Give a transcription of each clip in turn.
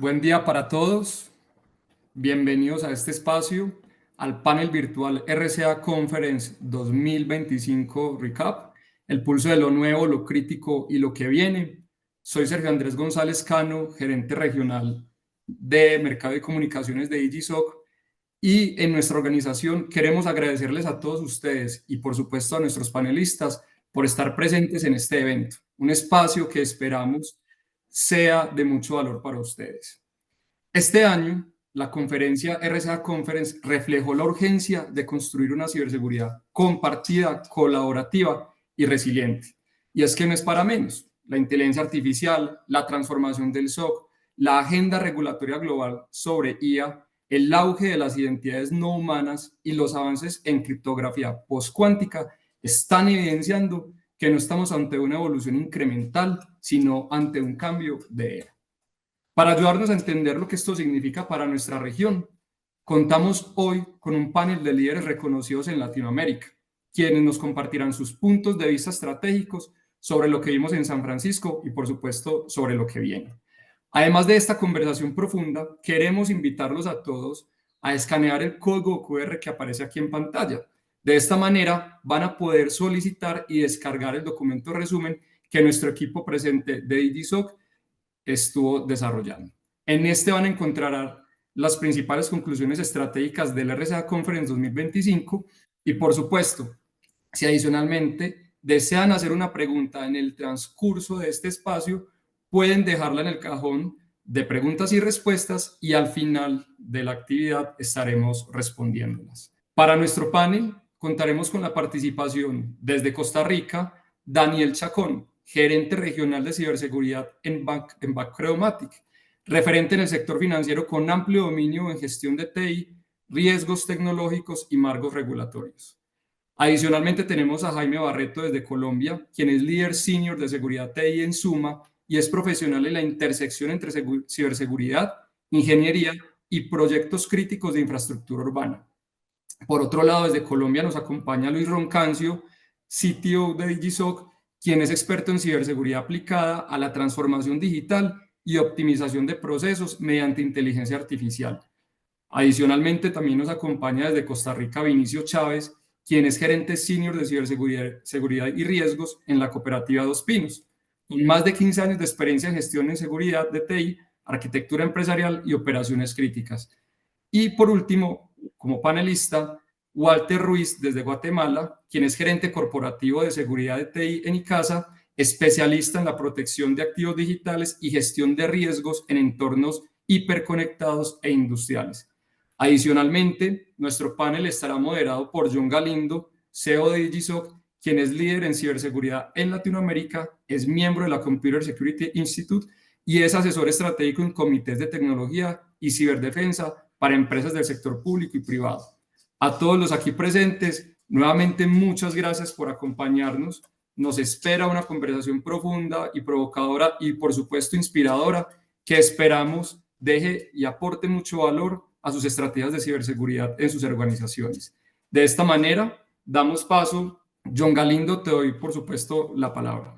Buen día para todos. Bienvenidos a este espacio, al panel virtual RCA Conference 2025 Recap, el pulso de lo nuevo, lo crítico y lo que viene. Soy Sergio Andrés González Cano, gerente regional de Mercado y Comunicaciones de Digisoc, y en nuestra organización queremos agradecerles a todos ustedes y por supuesto a nuestros panelistas por estar presentes en este evento, un espacio que esperamos sea de mucho valor para ustedes. Este año, la conferencia RSA Conference reflejó la urgencia de construir una ciberseguridad compartida, colaborativa y resiliente. Y es que no es para menos. La inteligencia artificial, la transformación del SOC, la agenda regulatoria global sobre IA, el auge de las identidades no humanas y los avances en criptografía postcuántica están evidenciando que no estamos ante una evolución incremental, sino ante un cambio de era. Para ayudarnos a entender lo que esto significa para nuestra región, contamos hoy con un panel de líderes reconocidos en Latinoamérica, quienes nos compartirán sus puntos de vista estratégicos sobre lo que vimos en San Francisco y, por supuesto, sobre lo que viene. Además de esta conversación profunda, queremos invitarlos a todos a escanear el código QR que aparece aquí en pantalla. De esta manera van a poder solicitar y descargar el documento resumen que nuestro equipo presente de DigiSoc estuvo desarrollando. En este van a encontrar las principales conclusiones estratégicas del RSA Conference 2025 y, por supuesto, si adicionalmente desean hacer una pregunta en el transcurso de este espacio, pueden dejarla en el cajón de preguntas y respuestas y al final de la actividad estaremos respondiéndolas. Para nuestro panel contaremos con la participación desde Costa Rica, Daniel Chacón, gerente regional de ciberseguridad en Bancredomatic, referente en el sector financiero con amplio dominio en gestión de TI, riesgos tecnológicos y marcos regulatorios. Adicionalmente tenemos a Jaime Barreto desde Colombia, quien es líder senior de seguridad TI en Suma y es profesional en la intersección entre ciberseguridad, ingeniería y proyectos críticos de infraestructura urbana. Por otro lado, desde Colombia nos acompaña Luis Roncancio, CTO de Digisoc, quien es experto en ciberseguridad aplicada a la transformación digital y optimización de procesos mediante inteligencia artificial. Adicionalmente, también nos acompaña desde Costa Rica Vinicio Chávez, quien es gerente senior de ciberseguridad y riesgos en la cooperativa Dos Pinos, con más de 15 años de experiencia en gestión en seguridad de TI, arquitectura empresarial y operaciones críticas. Y por último, como panelista, Walter Ruiz desde Guatemala, quien es gerente corporativo de seguridad de TI en ICASA, especialista en la protección de activos digitales y gestión de riesgos en entornos hiperconectados e industriales. Adicionalmente, nuestro panel estará moderado por John Galindo, CEO de Digisoc, quien es líder en ciberseguridad en Latinoamérica, es miembro de la Computer Security Institute y es asesor estratégico en comités de tecnología y ciberdefensa para empresas del sector público y privado. A todos los aquí presentes, nuevamente muchas gracias por acompañarnos. Nos espera una conversación profunda y provocadora y, por supuesto, inspiradora que esperamos deje y aporte mucho valor a sus estrategias de ciberseguridad en sus organizaciones. De esta manera, damos paso. John Galindo, te doy, por supuesto, la palabra.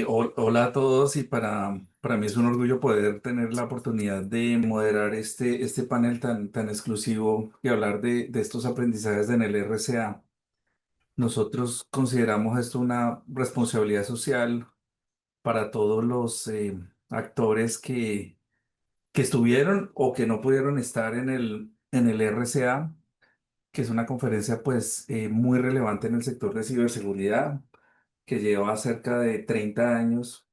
Hola a todos y para mí es un orgullo poder tener la oportunidad de moderar este panel tan exclusivo y hablar de estos aprendizajes en el RCA. Nosotros consideramos esto una responsabilidad social para todos los actores que estuvieron o que no pudieron estar en el RCA, que es una conferencia pues muy relevante en el sector de ciberseguridad, que lleva cerca de 30 años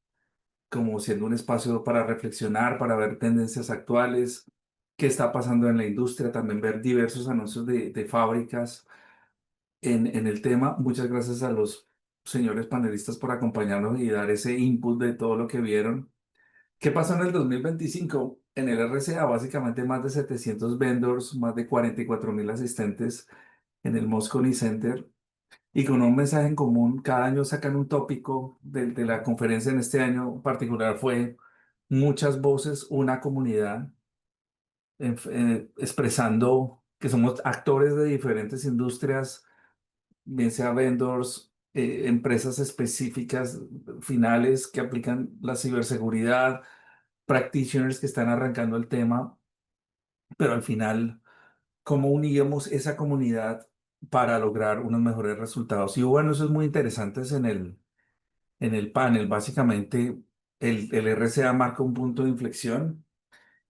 como siendo un espacio para reflexionar, para ver tendencias actuales, qué está pasando en la industria, también ver diversos anuncios de fábricas en el tema. Muchas gracias a los señores panelistas por acompañarnos y dar ese input de todo lo que vieron. ¿Qué pasó en el 2025? En el RCA, básicamente más de 700 vendors, más de 44.000 asistentes en el Moscone Center y con un mensaje en común. Cada año sacan un tópico de la conferencia. En este año en particular fue muchas voces, una comunidad, expresando que somos actores de diferentes industrias, bien sea vendors, empresas específicas finales que aplican la ciberseguridad, practitioners que están arrancando el tema, pero al final, ¿cómo unimos esa comunidad para lograr unos mejores resultados? Y bueno, eso es muy interesante en el panel. Básicamente, el RCA marca un punto de inflexión.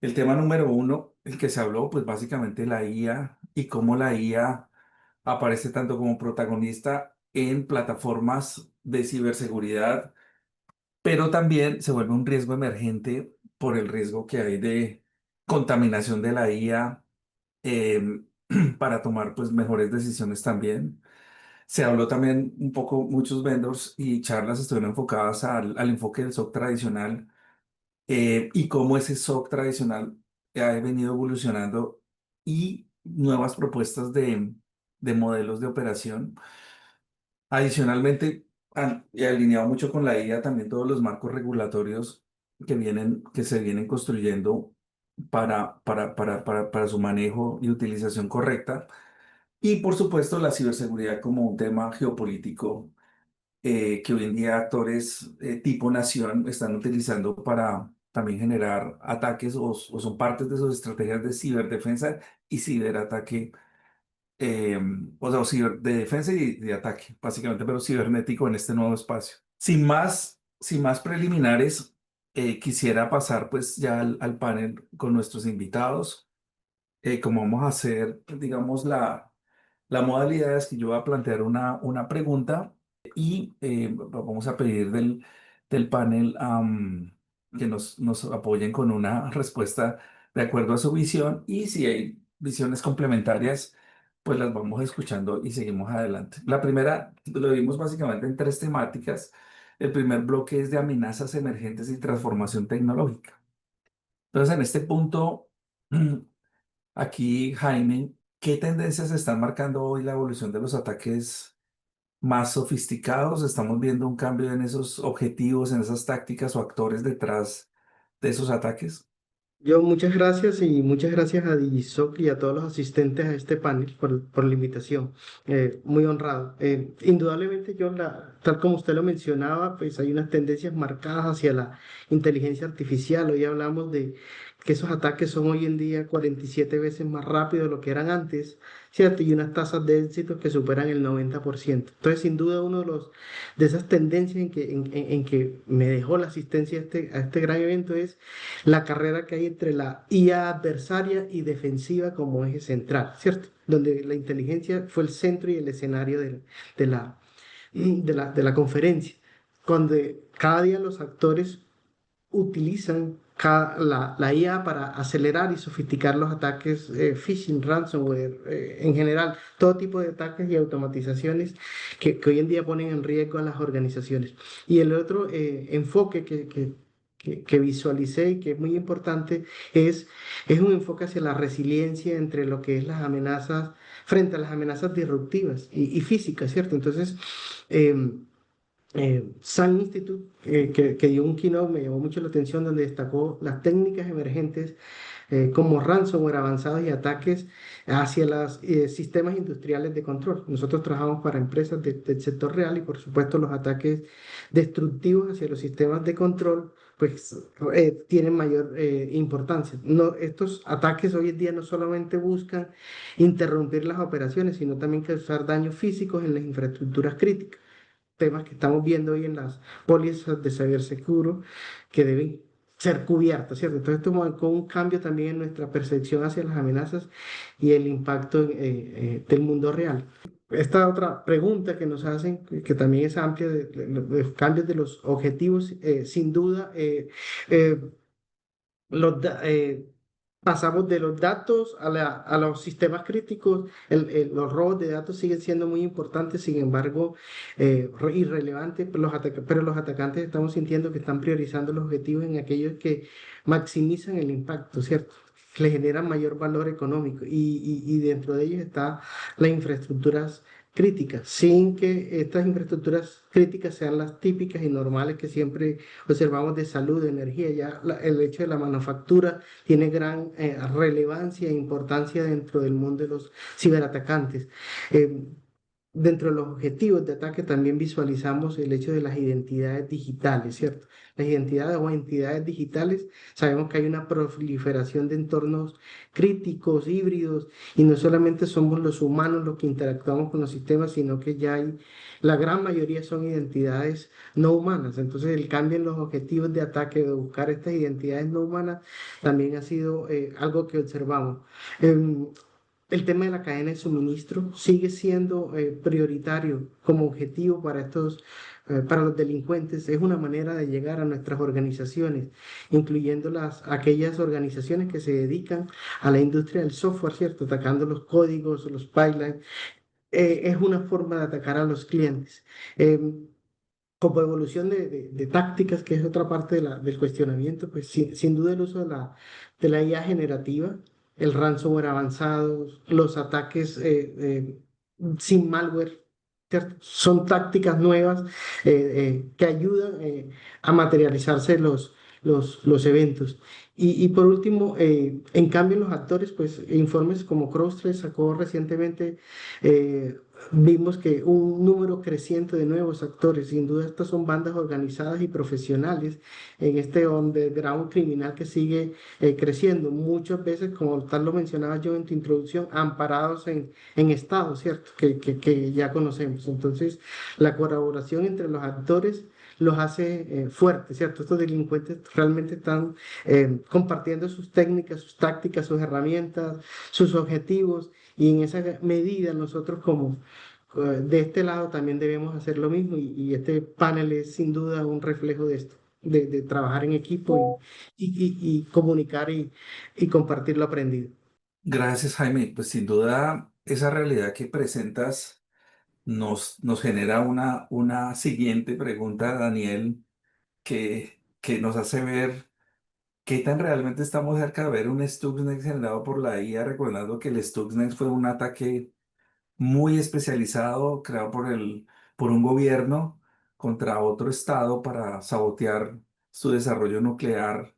El tema número uno, el que se habló, pues básicamente la IA y cómo la IA aparece tanto como protagonista en plataformas de ciberseguridad, pero también se vuelve un riesgo emergente por el riesgo que hay de contaminación de la IA em, para tomar pues mejores decisiones también. Se habló también un poco, muchos vendors y charlas estuvieron enfocadas al enfoque del SOC tradicional, y cómo ese SOC tradicional ha venido evolucionando y nuevas propuestas de modelos de operación. Adicionalmente, y alineado mucho con la IA, también todos los marcos regulatorios que se vienen construyendo para su manejo y utilización correcta. Y por supuesto, la ciberseguridad como un tema geopolítico, que hoy en día actores tipo nación están utilizando para también generar ataques o son partes de sus estrategias de ciberdefensa y ciberataque, eh, o sea, de defensa y de ataque, básicamente, pero cibernético en este nuevo espacio. Sin más preliminares, quisiera pasar pues ya al panel con nuestros invitados. Como vamos a hacer, digamos, la modalidad es que yo voy a plantear una pregunta y vamos a pedir del panel que nos apoyen con una respuesta de acuerdo a su visión, y si hay visiones complementarias, pues las vamos escuchando y seguimos adelante. La primera lo vimos básicamente en tres temáticas. El primer bloque es de amenazas emergentes y transformación tecnológica. Entonces, en este punto, aquí, Jaime, ¿qué tendencias están marcando hoy la evolución de los ataques más sofisticados? ¿Estamos viendo un cambio en esos objetivos, en esas tácticas o actores detrás de esos ataques? Yo muchas gracias y muchas gracias a Digisoc y a todos los asistentes a este panel por la invitación. Muy honrado. Indudablemente tal como usted lo mencionaba, pues hay unas tendencias marcadas hacia la inteligencia artificial. Hoy hablamos de que esos ataques son hoy en día 47 veces más rápidos de lo que eran antes, ¿cierto? Y unas tasas de éxito que superan el 90%. Entonces, sin duda, de esas tendencias en que me dejó la asistencia a este gran evento es la carrera que hay entre la IA adversaria y defensiva como eje central, ¿cierto? Donde la inteligencia fue el centro y el escenario de la conferencia, donde cada día los actores utilizan la IA para acelerar y sofisticar los ataques, phishing, ransomware, en general, todo tipo de ataques y automatizaciones que hoy en día ponen en riesgo a las organizaciones. Y el otro enfoque que visualicé y que es muy importante es un enfoque hacia la resiliencia entre lo que es las amenazas, frente a las amenazas disruptivas y físicas, ¿cierto? Entonces, em, Sun Institute, que dio un keynote, me llamó mucho la atención, donde destacó las técnicas emergentes como ransomware avanzados y ataques hacia los sistemas industriales de control. Nosotros trabajamos para empresas del sector real y por supuesto los ataques destructivos hacia los sistemas de control pues tienen mayor importancia. No, estos ataques hoy en día no solamente buscan interrumpir las operaciones, sino también causar daños físicos en las infraestructuras críticas, temas que estamos viendo hoy en las pólizas de saber seguro que deben ser cubiertas, ¿cierto? Entonces esto marcó un cambio también en nuestra percepción hacia las amenazas y el impacto del mundo real. Esta otra pregunta que nos hacen, que también es amplia, de los cambios de los objetivos, sin duda, eh, los, da- eh, pasamos de los datos a los sistemas críticos. Los robos de datos siguen siendo muy importantes, sin embargo, irrelevantes. Pero los atacantes estamos sintiendo que están priorizando los objetivos en aquellos que maximizan el impacto, ¿cierto? Que le generan mayor valor económico. Y dentro de ellos está las infraestructuras críticas, sin que estas infraestructuras críticas sean las típicas y normales que siempre observamos de salud, de energía. Ya el hecho de la manufactura tiene gran relevancia e importancia dentro del mundo de los ciberatacantes. Eh, dentro de los objetivos de ataque también visualizamos el hecho de las identidades digitales, ¿cierto? Las identidades o entidades digitales, sabemos que hay una proliferación de entornos críticos, híbridos, y no solamente somos los humanos los que interactuamos con los sistemas, sino que ya hay, la gran mayoría son identidades no humanas. Entonces, el cambio en los objetivos de ataque, de buscar estas identidades no humanas, también ha sido algo que observamos. Em, el tema de la cadena de suministro sigue siendo prioritario como objetivo para para los delincuentes. Es una manera de llegar a nuestras organizaciones, incluyendo aquellas organizaciones que se dedican a la industria del software, ¿cierto? Atacando los códigos, los pipelines. Es una forma de atacar a los clientes. Como evolución de tácticas, que es otra parte del cuestionamiento, pues sin duda el uso de la IA generativa, el ransomware avanzado, los ataques sin malware, ¿cierto? Son tácticas nuevas que ayudan a materializarse los eventos. Y por último, en cambio, los actores, pues informes como CrowdStrike sacó recientemente, eh, vimos que un número creciente de nuevos actores, sin duda estas son bandas organizadas y profesionales en este underground criminal que sigue creciendo, muchas veces, como tal lo mencionaba yo en tu introducción, amparados en estados, ¿cierto? Que ya conocemos. Entonces, la colaboración entre los actores los hace fuertes, ¿cierto? Estos delincuentes realmente están compartiendo sus técnicas, sus tácticas, sus herramientas, sus objetivos, y en esa medida nosotros como de este lado también debemos hacer lo mismo, y este panel es sin duda un reflejo de esto, de trabajar en equipo y comunicar y compartir lo aprendido. Gracias, Jaime. Pues sin duda, esa realidad que presentas nos genera una siguiente pregunta, Daniel, que nos hace ver qué tan realmente estamos cerca de ver un Stuxnet generado por la IA, recordando que el Stuxnet fue un ataque muy especializado creado por un gobierno contra otro estado para sabotear su desarrollo nuclear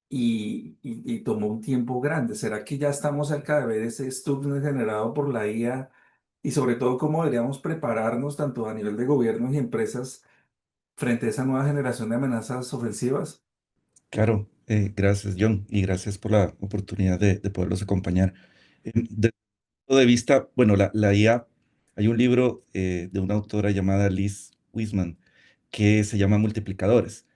y tomó un tiempo grande. ¿Será que ya estamos cerca de ver ese Stuxnet generado por la IA? Y sobre todo, ¿cómo deberíamos prepararnos tanto a nivel de gobiernos y empresas frente a esa nueva generación de amenazas ofensivas? Claro, gracias John y gracias por la oportunidad de poderlos acompañar. Desde mi punto de vista, bueno, la IA, hay un libro de una autora llamada Liz Wiseman que se llama Multiplicadores.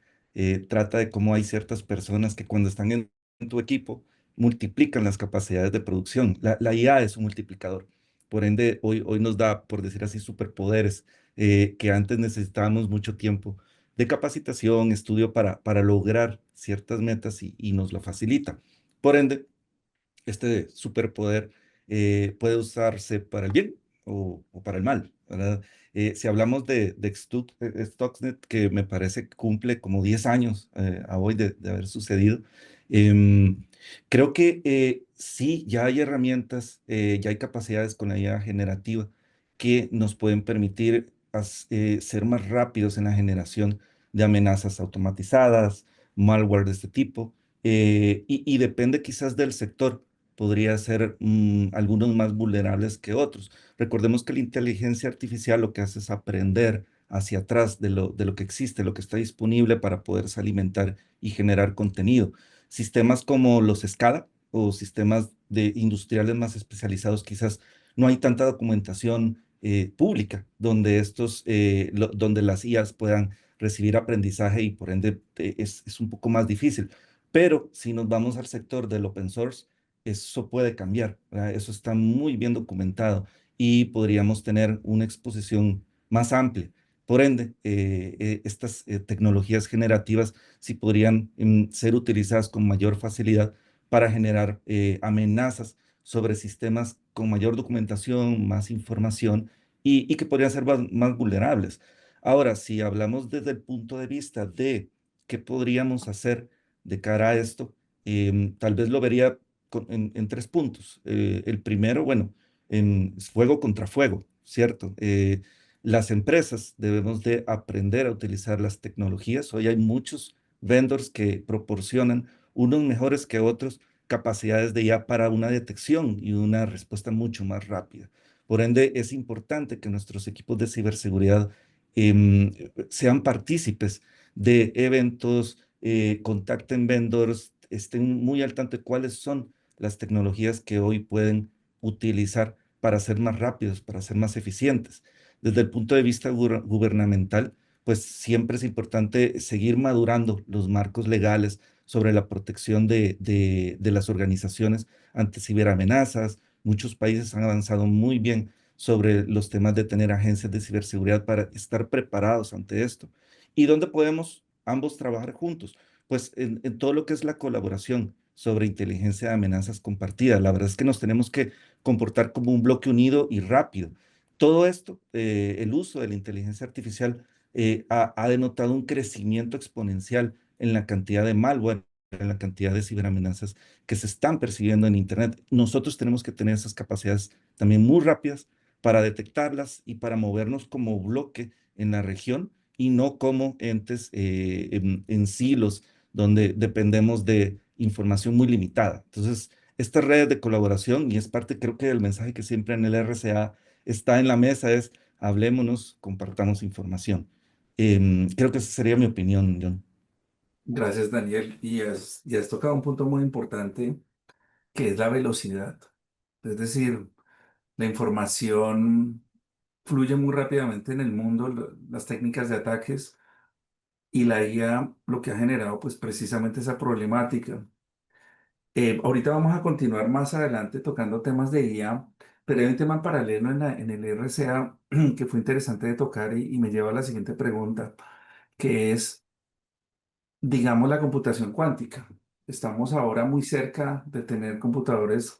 Trata de cómo hay ciertas personas que cuando están en tu equipo multiplican las capacidades de producción. La IA es un multiplicador. Por ende, hoy nos da, por decir así, superpoderes que antes necesitábamos mucho tiempo de capacitación, estudio para lograr ciertas metas y nos lo facilita. Por ende, este superpoder puede usarse para el bien o para el mal, ¿verdad? Si hablamos de Stuxnet, que me parece que cumple como 10 años a hoy de haber sucedido, em, creo que sí, ya hay herramientas, ya hay capacidades con la IA generativa que nos pueden permitir ser más rápidos en la generación de amenazas automatizadas, malware de este tipo, y depende quizás del sector podría ser algunos más vulnerables que otros. Recordemos que la inteligencia artificial lo que hace es aprender hacia atrás de lo que existe, lo que está disponible para poderse alimentar y generar contenido. Sistemas como los SCADA o sistemas industriales más especializados, quizás no hay tanta documentación pública donde donde las IAs puedan recibir aprendizaje y por ende es un poco más difícil. Pero si nos vamos al sector del open source, eso puede cambiar, ¿verdad? Eso está muy bien documentado y podríamos tener una exposición más amplia. Por ende, estas tecnologías generativas sí podrían ser utilizadas con mayor facilidad para generar amenazas sobre sistemas con mayor documentación, más información y que podrían ser más vulnerables. Ahora, si hablamos desde el punto de vista de qué podríamos hacer de cara a esto, tal vez lo vería en tres puntos. El primero, bueno, es fuego contra fuego, ¿cierto? Las empresas debemos de aprender a utilizar las tecnologías. Hoy hay muchos vendors que proporcionan, unos mejores que otros, capacidades de IA para una detección y una respuesta mucho más rápida. Por ende, es importante que nuestros equipos de ciberseguridad sean partícipes de eventos, contacten vendors, estén muy al tanto de cuáles son las tecnologías que hoy pueden utilizar para ser más rápidos, para ser más eficientes. Desde el punto de vista gubernamental, pues siempre es importante seguir madurando los marcos legales sobre la protección de las organizaciones ante ciberamenazas. Muchos países han avanzado muy bien sobre los temas de tener agencias de ciberseguridad para estar preparados ante esto. ¿Y dónde podemos ambos trabajar juntos? Pues en todo lo que es la colaboración sobre inteligencia de amenazas compartidas. La verdad es que nos tenemos que comportar como un bloque unido y rápido. Todo esto, el uso de la inteligencia artificial ha denotado un crecimiento exponencial en la cantidad de malware, en la cantidad de ciberamenazas que se están percibiendo en Internet. Nosotros tenemos que tener esas capacidades también muy rápidas para detectarlas y para movernos como bloque en la región y no como entes en silos donde dependemos de información muy limitada. Entonces, estas redes de colaboración, y es parte creo que del mensaje que siempre en el RCA está en la mesa, es hablémonos, compartamos información. Creo que esa sería mi opinión, John. Gracias, Daniel. Y has tocado un punto muy importante, que es la velocidad. Es decir, la información fluye muy rápidamente en el mundo, las técnicas de ataques y la IA lo que ha generado pues precisamente esa problemática. Ahorita vamos a continuar más adelante tocando temas de IA, pero hay un tema en paralelo en el RCA que fue interesante de tocar y me lleva a la siguiente pregunta, que es, digamos, la computación cuántica. Estamos ahora muy cerca de tener computadores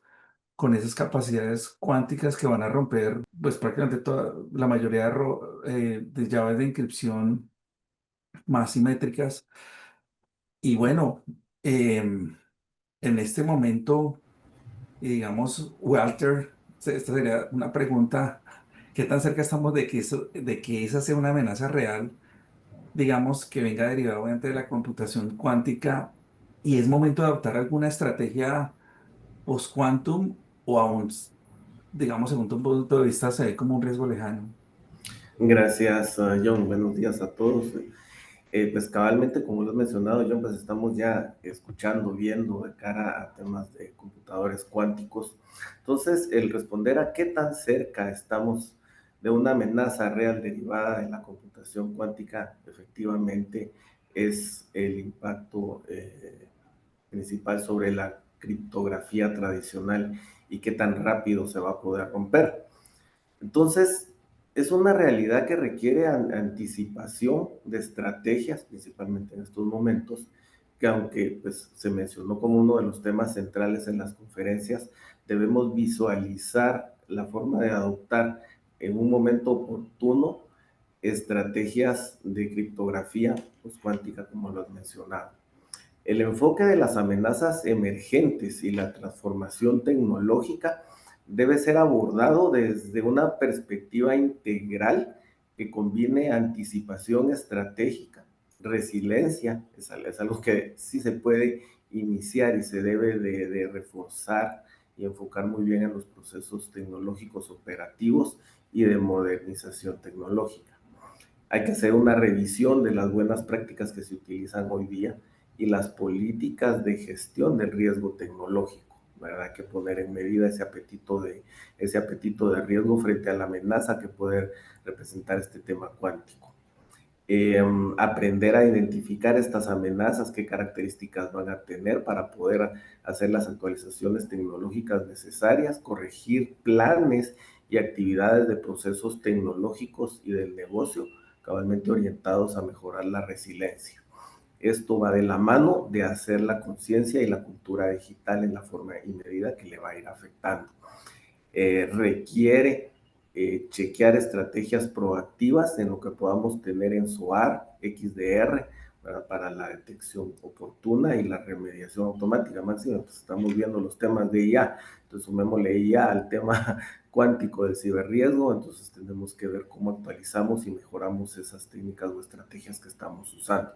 con esas capacidades cuánticas que van a romper pues prácticamente toda la mayoría de llaves de encripción más simétricas. Y bueno, en este momento, digamos, Walter, esta sería una pregunta, ¿qué tan cerca estamos de que esa sea una amenaza real, digamos, que venga derivada obviamente de la computación cuántica y es momento de adoptar alguna estrategia post-quantum o aún, digamos, según tu punto de vista, se ve como un riesgo lejano? Gracias, John. Buenos días a todos. Pues cabalmente, como lo has mencionado, John, pues estamos ya escuchando, viendo de cara a temas de computadores cuánticos. Entonces, el responder a qué tan cerca estamos de una amenaza real derivada de la computación cuántica, efectivamente, es el impacto principal sobre la criptografía tradicional y qué tan rápido se va a poder romper. Entonces, es una realidad que requiere anticipación de estrategias, principalmente en estos momentos, que aunque pues, se mencionó como uno de los temas centrales en las conferencias, debemos visualizar la forma de adoptar en un momento oportuno estrategias de criptografía pues, cuántica, como lo has mencionado. El enfoque de las amenazas emergentes y la transformación tecnológica debe ser abordado desde una perspectiva integral que combine anticipación estratégica, resiliencia, es algo que sí se puede iniciar y se debe de reforzar y enfocar muy bien en los procesos tecnológicos operativos y de modernización tecnológica. Hay que hacer una revisión de las buenas prácticas que se utilizan hoy día y las políticas de gestión del riesgo tecnológico, ¿verdad? Hay que poner en medida ese apetito de riesgo frente a la amenaza que puede representar este tema cuántico. Aprender a identificar estas amenazas, qué características van a tener para poder hacer las actualizaciones tecnológicas necesarias, corregir planes y actividades de procesos tecnológicos y del negocio cabalmente orientados a mejorar la resiliencia. Esto va de la mano de hacer la conciencia y la cultura digital en la forma y medida que le va a ir afectando. Requiere chequear estrategias proactivas en lo que podamos tener en SOAR, XDR, para la detección oportuna y la remediación automática. Máximo, pues estamos viendo los temas de IA, entonces sumémosle IA al tema cuántico del ciberriesgo, entonces tenemos que ver cómo actualizamos y mejoramos esas técnicas o estrategias que estamos usando.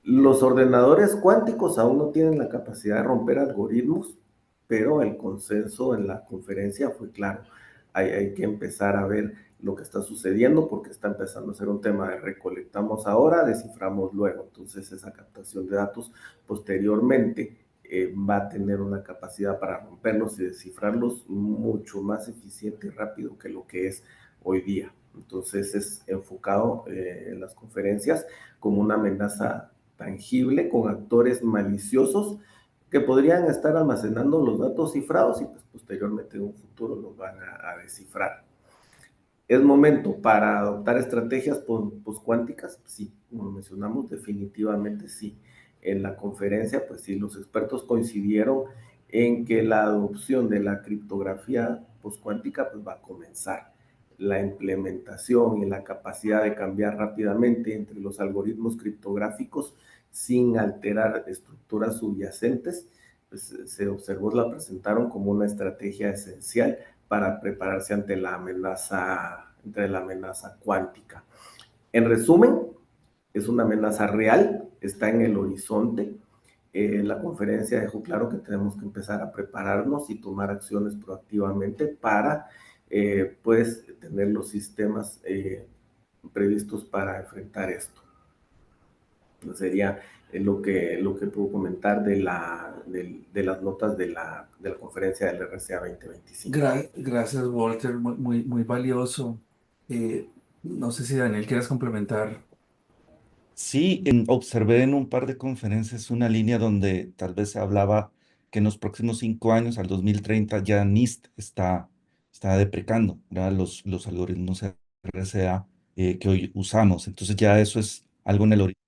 Los ordenadores cuánticos aún no tienen la capacidad de romper algoritmos, pero el consenso en la conferencia fue claro. hay que empezar a ver lo que está sucediendo, porque está empezando a ser un tema de recolectamos ahora, desciframos luego. Entonces esa captación de datos posteriormente va a tener una capacidad para romperlos y descifrarlos mucho más eficiente y rápido que lo que es hoy día. Entonces es enfocado en las conferencias como una amenaza tangible con actores maliciosos que podrían estar almacenando los datos cifrados y pues posteriormente en un futuro los van a descifrar. ¿Es momento para adoptar estrategias postcuánticas? Sí, como mencionamos, definitivamente sí. En la conferencia, pues sí, los expertos coincidieron en que la adopción de la criptografía postcuántica pues va a comenzar. La implementación y la capacidad de cambiar rápidamente entre los algoritmos criptográficos sin alterar estructuras subyacentes, pues se observó, la presentaron como una estrategia esencial para prepararse ante la amenaza cuántica. En resumen, es una amenaza real, está en el horizonte. La conferencia dejó claro que tenemos que empezar a prepararnos y tomar acciones proactivamente para pues tener los sistemas previstos para enfrentar esto. Sería lo que puedo comentar de las notas de la conferencia del RCA 2025. Gracias, Walter, muy valioso. No sé si Daniel quieres complementar. Sí, observé en un par de conferencias una línea donde tal vez se hablaba que en los próximos 5 años, al 2030, ya NIST está deprecando, ¿verdad? Los algoritmos RCA que hoy usamos. Entonces ya eso es algo en el horizonte.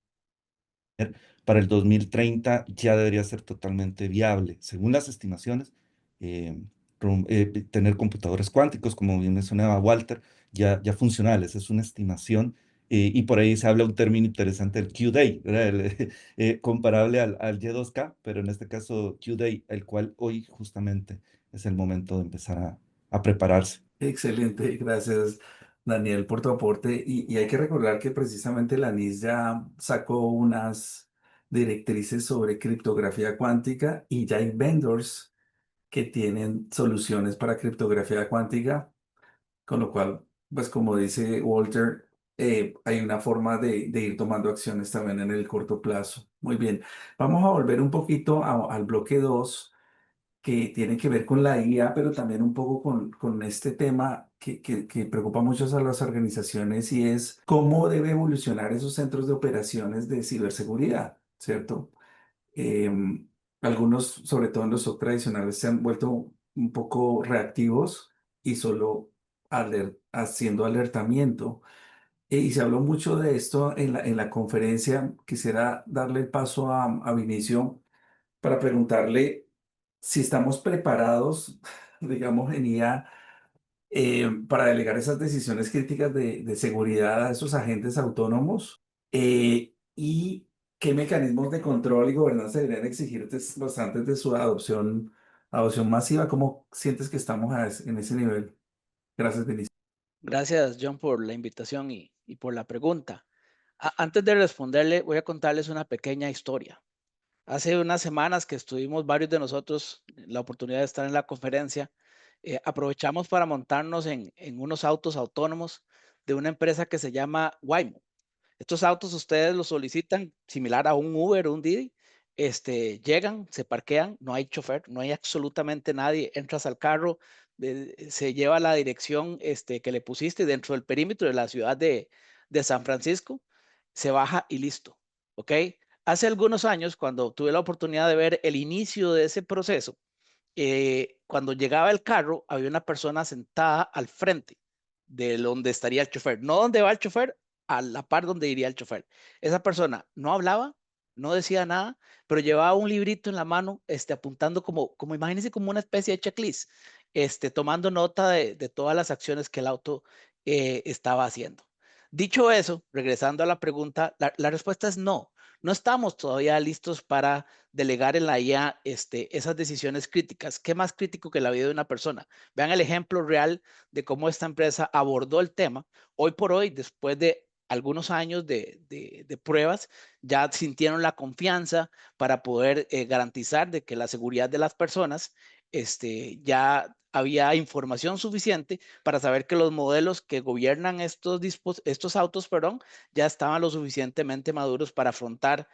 Para el 2030 ya debería ser totalmente viable, según las estimaciones, eh, tener computadores cuánticos, como bien mencionaba Walter, ya funcionales, es una estimación. Y por ahí se habla un término interesante, el Q-Day, ¿verdad? Comparable al Y2K, pero en este caso Q-Day, el cual hoy justamente es el momento de empezar a prepararse. Excelente, gracias Daniel por tu aporte. Y hay que recordar que precisamente la NIS ya sacó unas directrices sobre criptografía cuántica y ya hay vendors que tienen soluciones para criptografía cuántica, con lo cual, pues como dice Walter, hay una forma de ir tomando acciones también en el corto plazo. Muy bien, vamos a volver un poquito al bloque 2 que tiene que ver con la IA, pero también un poco con este tema que preocupa mucho a las organizaciones y es cómo debe evolucionar esos centros de operaciones de ciberseguridad, ¿cierto? Em, Algunos, sobre todo en los SOC tradicionales, se han vuelto un poco reactivos y solo haciendo alertamiento. Y se habló mucho de esto en la conferencia. Quisiera darle el paso a Vinicio para preguntarle si estamos preparados, digamos, en IA, para delegar esas decisiones críticas de seguridad a esos agentes autónomos, y qué mecanismos de control y gobernanza deberían exigir los antes de su adopción masiva. ¿Cómo sientes que estamos en ese nivel? Gracias, Benicio. Gracias, John, por la invitación y por la pregunta. Antes de responderle, voy a contarles una pequeña historia. Hace unas semanas que estuvimos varios de nosotros la oportunidad de estar en la conferencia, aprovechamos para montarnos en unos autos autónomos de una empresa que se llama Waymo. Estos autos ustedes los solicitan similar a un Uber o un Didi. Llegan, se parquean, no hay chofer, no hay absolutamente nadie. Entras al carro, se lleva la dirección que le pusiste dentro del perímetro de la ciudad de San Francisco, se baja y listo. ¿Ok? Hace algunos años, cuando tuve la oportunidad de ver el inicio de ese proceso, cuando llegaba el carro, había una persona sentada al frente de donde estaría el chofer. No donde va el chofer, a la par donde iría el chofer. Esa persona no hablaba, no decía nada, pero llevaba un librito en la mano, apuntando como imagínense, como una especie de checklist, tomando nota de todas las acciones que el auto estaba haciendo. Dicho eso, regresando a la pregunta, la respuesta es no. No estamos todavía listos para delegar en la IA esas decisiones críticas. ¿Qué más crítico que la vida de una persona? Vean el ejemplo real de cómo esta empresa abordó el tema. Hoy por hoy, después de algunos años de pruebas, ya sintieron la confianza para poder garantizar de que la seguridad de las personas ya había información suficiente para saber que los modelos que gobiernan estos autos, perdón, ya estaban lo suficientemente maduros para afrontar,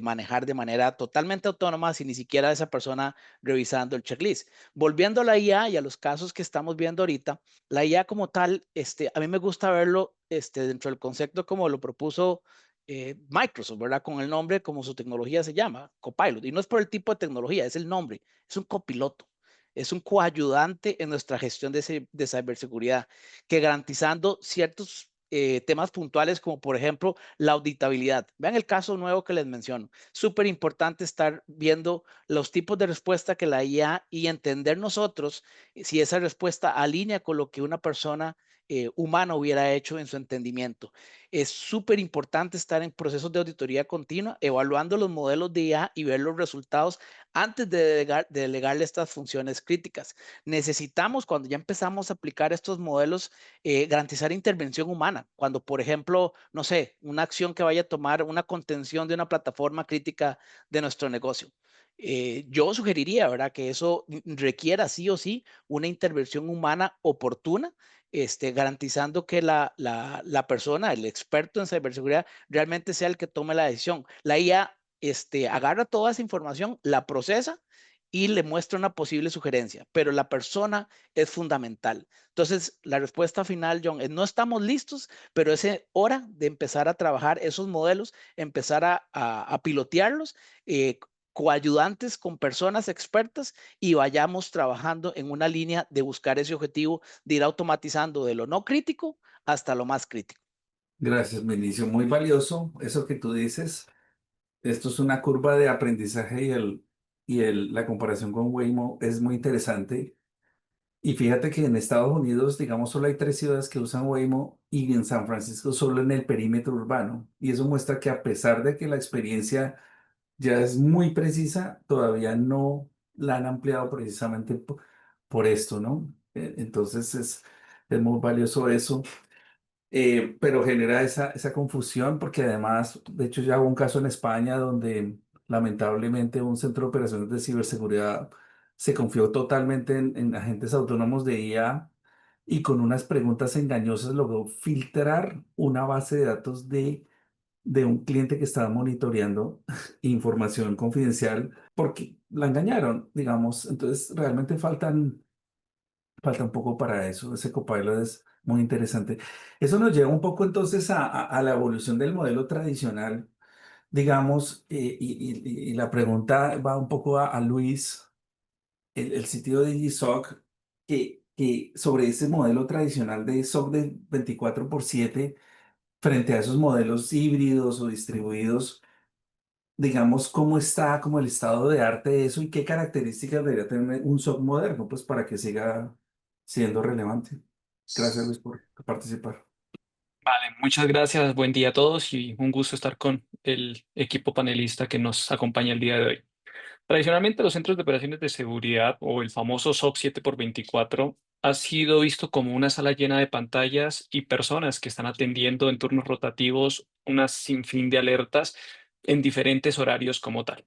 manejar de manera totalmente autónoma sin ni siquiera esa persona revisando el checklist. Volviendo a la IA y a los casos que estamos viendo ahorita, la IA como tal, a mí me gusta verlo dentro del concepto como lo propuso Microsoft, ¿verdad? Con el nombre como su tecnología se llama, Copilot. Y no es por el tipo de tecnología, es el nombre, es un copiloto. Es un coayudante en nuestra gestión de ciberseguridad, que garantizando ciertos temas puntuales como por ejemplo la auditabilidad. Vean el caso nuevo que les menciono. Súper importante estar viendo los tipos de respuesta que la IA y entender nosotros si esa respuesta alinea con lo que una persona humana hubiera hecho en su entendimiento. Es súper importante estar en procesos de auditoría continua, evaluando los modelos de IA y ver los resultados antes de delegarle estas funciones críticas. Necesitamos, cuando ya empezamos a aplicar estos modelos, garantizar intervención humana. Cuando, por ejemplo, no sé, una acción que vaya a tomar una contención de una plataforma crítica de nuestro negocio. Yo sugeriría, ¿verdad?, que eso requiera sí o sí una intervención humana oportuna, garantizando que la persona, el experto en ciberseguridad, realmente sea el que tome la decisión. La IA agarra toda esa información, la procesa y le muestra una posible sugerencia, pero la persona es fundamental. Entonces, la respuesta final, John, es no estamos listos, pero es hora de empezar a trabajar esos modelos, empezar a pilotearlos, coayudantes con personas expertas y vayamos trabajando en una línea de buscar ese objetivo de ir automatizando de lo no crítico hasta lo más crítico. Gracias, Vinicio. Muy valioso eso que tú dices. Esto es una curva de aprendizaje la comparación con Waymo es muy interesante. Y fíjate que en Estados Unidos, digamos, solo hay 3 ciudades que usan Waymo y en San Francisco solo en el perímetro urbano. Y eso muestra que a pesar de que la experiencia ya es muy precisa, todavía no la han ampliado precisamente por esto, ¿no? Entonces es muy valioso eso. Pero genera esa confusión porque además, de hecho ya hubo un caso en España donde lamentablemente un centro de operaciones de ciberseguridad se confió totalmente en agentes autónomos de IA y con unas preguntas engañosas logró filtrar una base de datos de un cliente que estaba monitoreando información confidencial porque la engañaron, digamos. Entonces realmente falta un poco para eso. Ese Copilot es muy interesante. Eso nos lleva un poco entonces a la evolución del modelo tradicional, digamos, y la pregunta va un poco a Luis, el sitio de GSOC, que sobre ese modelo tradicional de SOC de 24/7 frente a esos modelos híbridos o distribuidos, digamos, cómo está como el estado de arte de eso y qué características debería tener un SOC moderno, pues para que siga siendo relevante. Gracias, Luis, por participar. Vale, muchas gracias. Buen día a todos y un gusto estar con el equipo panelista que nos acompaña el día de hoy. Tradicionalmente, los centros de operaciones de seguridad o el famoso SOC 7x24 ha sido visto como una sala llena de pantallas y personas que están atendiendo en turnos rotativos una sinfín de alertas en diferentes horarios como tal.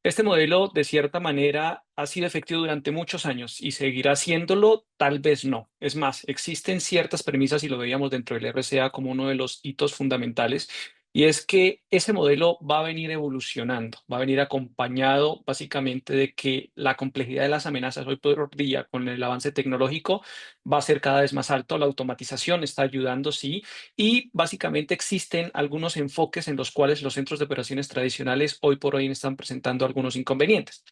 Este modelo, de cierta manera, ha sido efectivo durante muchos años y seguirá siéndolo, tal vez no. Es más, existen ciertas premisas y lo veíamos dentro del RCA como uno de los hitos fundamentales, y es que ese modelo va a venir evolucionando, va a venir acompañado básicamente de que la complejidad de las amenazas hoy por día con el avance tecnológico va a ser cada vez más alto. La automatización está ayudando, sí, y básicamente existen algunos enfoques en los cuales los centros de operaciones tradicionales hoy por hoy están presentando algunos inconvenientes.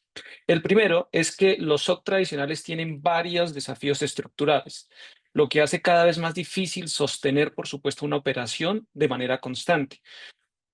El primero es que los SOC tradicionales tienen varios desafíos estructurales, lo que hace cada vez más difícil sostener, por supuesto, una operación de manera constante.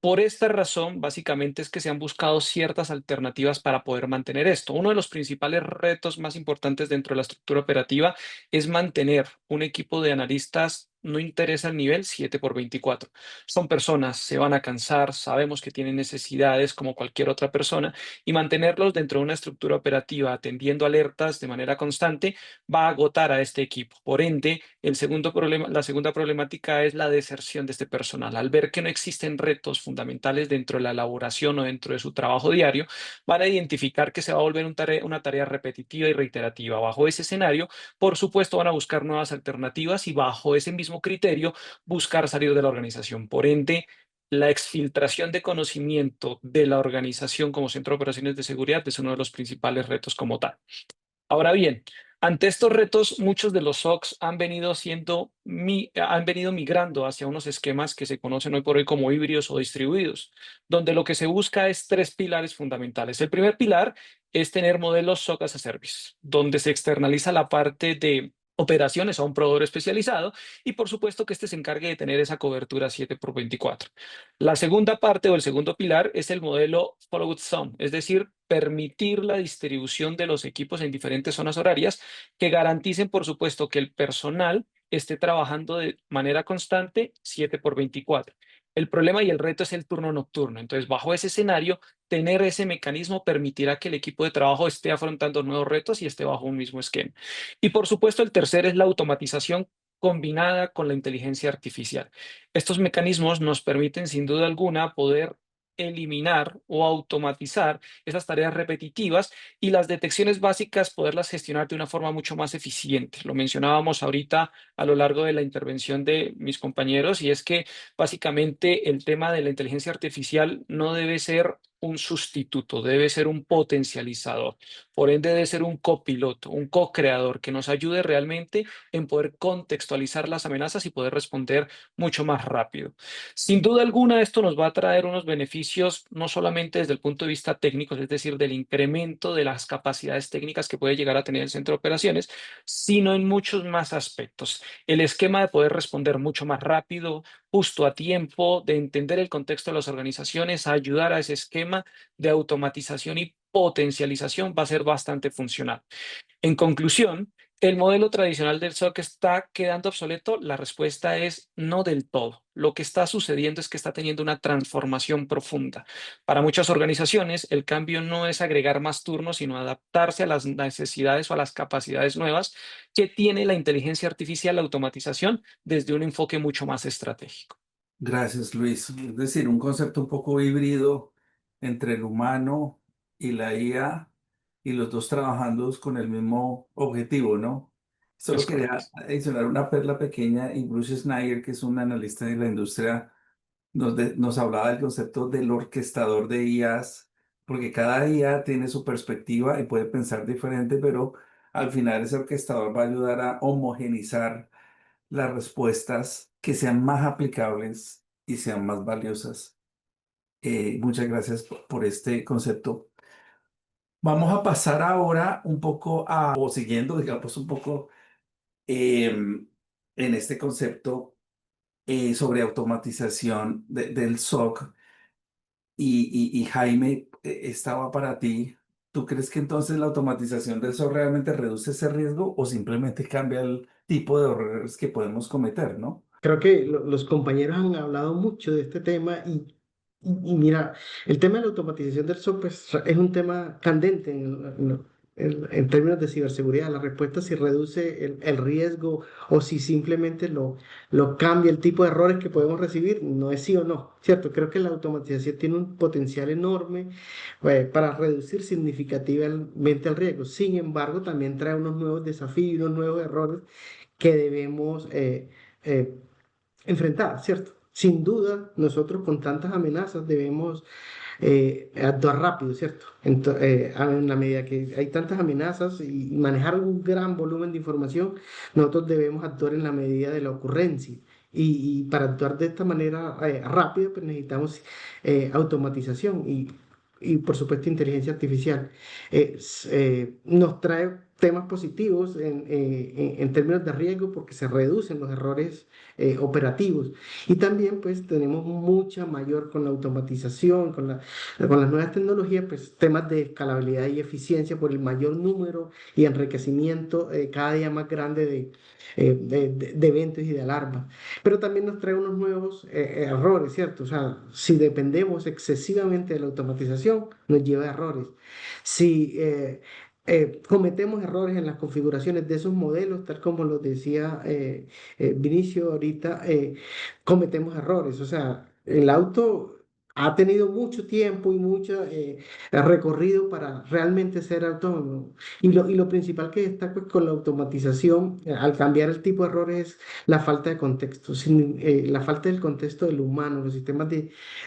Por esta razón, básicamente es que se han buscado ciertas alternativas para poder mantener esto. Uno de los principales retos más importantes dentro de la estructura operativa es mantener un equipo de analistas no interesa el nivel 7x24. Son personas, se van a cansar, sabemos que tienen necesidades como cualquier otra persona y mantenerlos dentro de una estructura operativa atendiendo alertas de manera constante va a agotar a este equipo. Por ende, la segunda problemática es la deserción de este personal. Al ver que no existen retos fundamentales dentro de la elaboración o dentro de su trabajo diario, van a identificar que se va a volver una tarea repetitiva y reiterativa. Bajo ese escenario, por supuesto, van a buscar nuevas alternativas y bajo ese mismo criterio buscar salir de la organización. Por ende, la exfiltración de conocimiento de la organización como centro de operaciones de seguridad es uno de los principales retos como tal. Ahora bien, ante estos retos, muchos de los SOCs han venido migrando hacia unos esquemas que se conocen hoy por hoy como híbridos o distribuidos, donde lo que se busca es tres pilares fundamentales. El primer pilar es tener modelos SOC as a Service, donde se externaliza la parte de operaciones a un proveedor especializado y por supuesto que este se encargue de tener esa cobertura 7x24. La segunda parte o el segundo pilar es el modelo Followed Some, es decir, permitir la distribución de los equipos en diferentes zonas horarias que garanticen, por supuesto, que el personal esté trabajando de manera constante 7x24. El problema y el reto es el turno nocturno. Entonces, bajo ese escenario, tener ese mecanismo permitirá que el equipo de trabajo esté afrontando nuevos retos y esté bajo un mismo esquema. Y por supuesto, el tercer es la automatización combinada con la inteligencia artificial. Estos mecanismos nos permiten, sin duda alguna, poder eliminar o automatizar esas tareas repetitivas y las detecciones básicas poderlas gestionar de una forma mucho más eficiente. Lo mencionábamos ahorita a lo largo de la intervención de mis compañeros y es que básicamente el tema de la inteligencia artificial no debe ser un sustituto, debe ser un potencializador. Por ende, debe ser un copiloto, un co-creador que nos ayude realmente en poder contextualizar las amenazas y poder responder mucho más rápido. Sin duda alguna, esto nos va a traer unos beneficios no solamente desde el punto de vista técnico, es decir, del incremento de las capacidades técnicas que puede llegar a tener el centro de operaciones, sino en muchos más aspectos. El esquema de poder responder mucho más rápido, justo a tiempo, de entender el contexto de las organizaciones, ayudar a ese esquema de automatización y potencialización va a ser bastante funcional. En conclusión, ¿el modelo tradicional del SOC está quedando obsoleto? La respuesta es no del todo. Lo que está sucediendo es que está teniendo una transformación profunda. Para muchas organizaciones, el cambio no es agregar más turnos, sino adaptarse a las necesidades o a las capacidades nuevas que tiene la inteligencia artificial, la automatización, desde un enfoque mucho más estratégico. Gracias, Luis. Es decir, un concepto un poco híbrido entre el humano y la IA y los dos trabajando con el mismo objetivo, ¿no? Solo Es correcto. quería adicionar una perla pequeña y Bruce Schneier, que es un analista de la industria, nos hablaba del concepto del orquestador de IAs, porque cada IA tiene su perspectiva y puede pensar diferente, pero al final ese orquestador va a ayudar a homogenizar las respuestas que sean más aplicables y sean más valiosas. Muchas gracias por este concepto. Vamos a pasar ahora un poco o siguiendo, digamos, un poco en este concepto sobre automatización del SOC. Y Jaime, estaba para ti. ¿Tú crees que entonces la automatización del SOC realmente reduce ese riesgo o simplemente cambia el tipo de errores que podemos cometer, ¿no? Creo que los compañeros han hablado mucho de este tema y mira, el tema de la automatización del SOC pues, es un tema candente en términos de ciberseguridad. La respuesta si reduce el riesgo o si simplemente lo cambia el tipo de errores que podemos recibir, no es sí o no, ¿cierto? Creo que la automatización tiene un potencial enorme para reducir significativamente el riesgo. Sin embargo, también trae unos nuevos desafíos, unos nuevos errores que debemos eh, enfrentar, ¿cierto? Sin duda, nosotros con tantas amenazas debemos actuar rápido, ¿cierto? En la medida que hay tantas amenazas y manejar un gran volumen de información, nosotros debemos actuar en la medida de la ocurrencia. Y para actuar de esta manera rápida, pues necesitamos automatización y, por supuesto, inteligencia artificial. Nos trae temas positivos en términos de riesgo porque se reducen los errores operativos. Y también pues tenemos mucha mayor con la automatización, con las nuevas tecnologías, pues temas de escalabilidad y eficiencia por el mayor número y enriquecimiento cada día más grande de eventos y de alarmas. Pero también nos trae unos nuevos errores, ¿cierto? O sea, si dependemos excesivamente de la automatización, nos lleva a errores. Si cometemos errores en las configuraciones de esos modelos, tal como lo decía Vinicio ahorita, cometemos errores. O sea, el auto ha tenido mucho tiempo y mucho recorrido para realmente ser autónomo. Y lo principal que destaco es con la automatización, al cambiar el tipo de errores, es la falta de contexto, la falta del contexto del humano. Los sistemas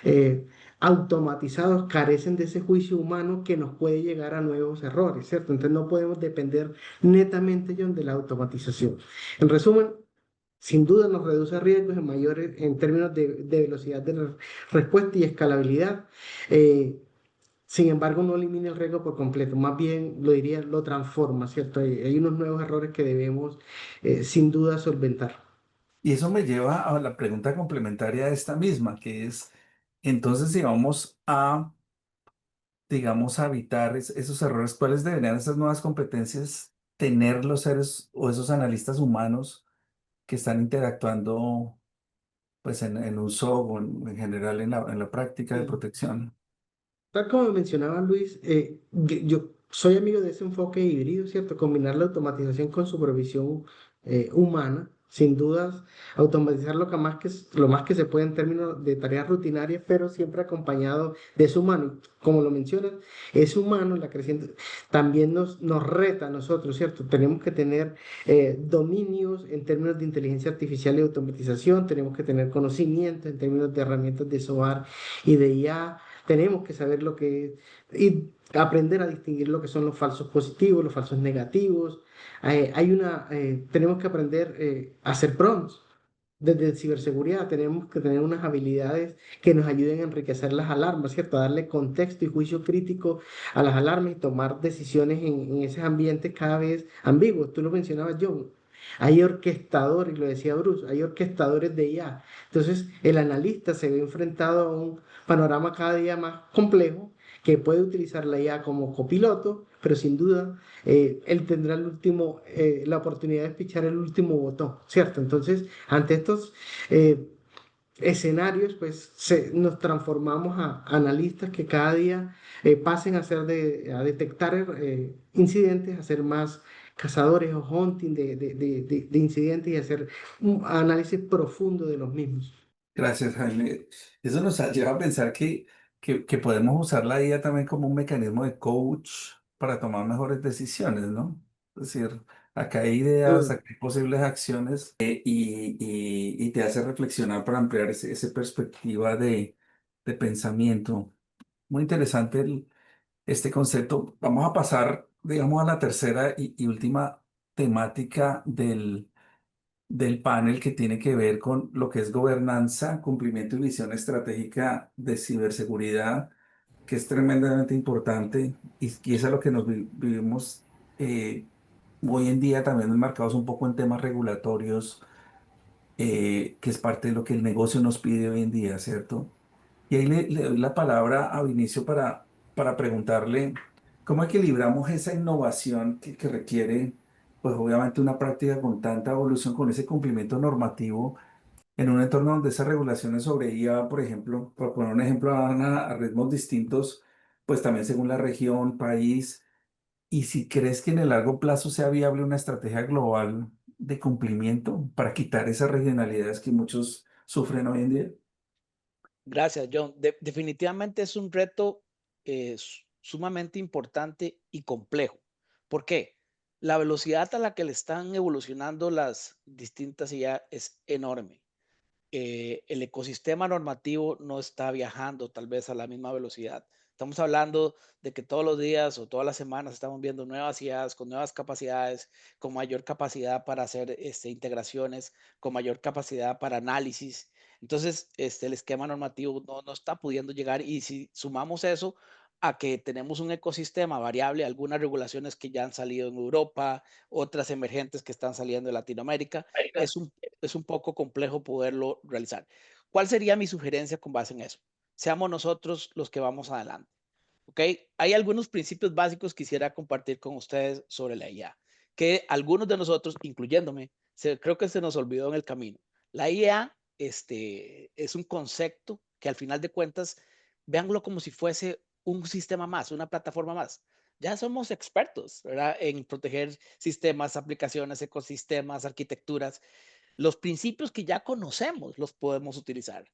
eh, automatizados carecen de ese juicio humano que nos puede llegar a nuevos errores, ¿cierto? Entonces no podemos depender netamente, John, de la automatización. En resumen, sin duda nos reduce riesgos en términos de velocidad de respuesta y escalabilidad. Eh, Sin embargo, no elimina el riesgo por completo, más bien lo diría, lo transforma, ¿cierto? Hay unos nuevos errores que debemos sin duda solventar. Y eso me lleva a la pregunta complementaria de esta misma, que es, entonces, si vamos a, digamos, a evitar esos errores, ¿cuáles deberían esas nuevas competencias tener los seres o esos analistas humanos que están interactuando, pues, en un SOC o en general en la práctica de Sí. protección? Tal como mencionaba Luis, yo soy amigo de ese enfoque híbrido, ¿cierto? Combinar la automatización con supervisión humana, sin dudas, automatizar lo más que se puede en términos de tareas rutinarias, pero siempre acompañado de ese humano. Como lo mencionas, ese humano, la creciente, también nos reta a nosotros, ¿cierto? Tenemos que tener dominios en términos de inteligencia artificial y automatización, tenemos que tener conocimiento en términos de herramientas de SOAR y de IA. Tenemos que saber lo que y aprender a distinguir lo que son los falsos positivos, los falsos negativos. Tenemos que aprender a hacer prompts. Desde ciberseguridad tenemos que tener unas habilidades que nos ayuden a enriquecer las alarmas, ¿cierto? A darle contexto y juicio crítico a las alarmas y tomar decisiones en esos ambientes cada vez ambiguos. Tú lo mencionabas, John. Hay orquestadores, lo decía Bruce, hay orquestadores de IA. Entonces, el analista se ve enfrentado a un panorama cada día más complejo que puede utilizar la IA como copiloto, pero sin duda él tendrá la oportunidad de pichar el último botón, ¿cierto? Entonces, ante estos escenarios, pues nos transformamos a analistas que cada día pasen a detectar incidentes, a ser más cazadores o hunting de incidentes y hacer un análisis profundo de los mismos. Gracias, Jaime. Eso nos lleva a pensar que podemos usar la IA también como un mecanismo de coach para tomar mejores decisiones, ¿no? Es decir, acá hay ideas, Mm. acá hay posibles acciones y te hace reflexionar para ampliar esa perspectiva de pensamiento. Muy interesante este concepto. Vamos a pasar, digamos, a la tercera y última temática del panel que tiene que ver con lo que es gobernanza, cumplimiento y visión estratégica de ciberseguridad, que es tremendamente importante y es a lo que nos vivimos hoy en día también enmarcados un poco en temas regulatorios, que es parte de lo que el negocio nos pide hoy en día, ¿cierto? Y ahí le doy la palabra a Vinicio para preguntarle cómo equilibramos esa innovación que requiere, pues obviamente una práctica con tanta evolución, con ese cumplimiento normativo, en un entorno donde esas regulaciones sobre IA, por ejemplo, por poner un ejemplo, van a ritmos distintos, pues también según la región, país, y si crees que en el largo plazo sea viable una estrategia global de cumplimiento para quitar esas regionalidades que muchos sufren hoy en día. Gracias, John. Definitivamente es un reto sumamente importante y complejo. ¿Por qué? La velocidad a la que le están evolucionando las distintas IA es enorme. El ecosistema normativo no está viajando tal vez a la misma velocidad. Estamos hablando de que todos los días o todas las semanas estamos viendo nuevas IAs con nuevas capacidades, con mayor capacidad para hacer integraciones, con mayor capacidad para análisis. Entonces, el esquema normativo no está pudiendo llegar y si sumamos eso a que tenemos un ecosistema variable, algunas regulaciones que ya han salido en Europa, otras emergentes que están saliendo en Latinoamérica. Es un poco complejo poderlo realizar. ¿Cuál sería mi sugerencia con base en eso? Seamos nosotros los que vamos adelante. ¿Ok? Hay algunos principios básicos que quisiera compartir con ustedes sobre la IA, que algunos de nosotros, incluyéndome, creo que se nos olvidó en el camino. La IA es un concepto que al final de cuentas, véanlo como si fuese un sistema más, una plataforma más. Ya somos expertos, ¿verdad? En proteger sistemas, aplicaciones, ecosistemas, arquitecturas. Los principios que ya conocemos los podemos utilizar.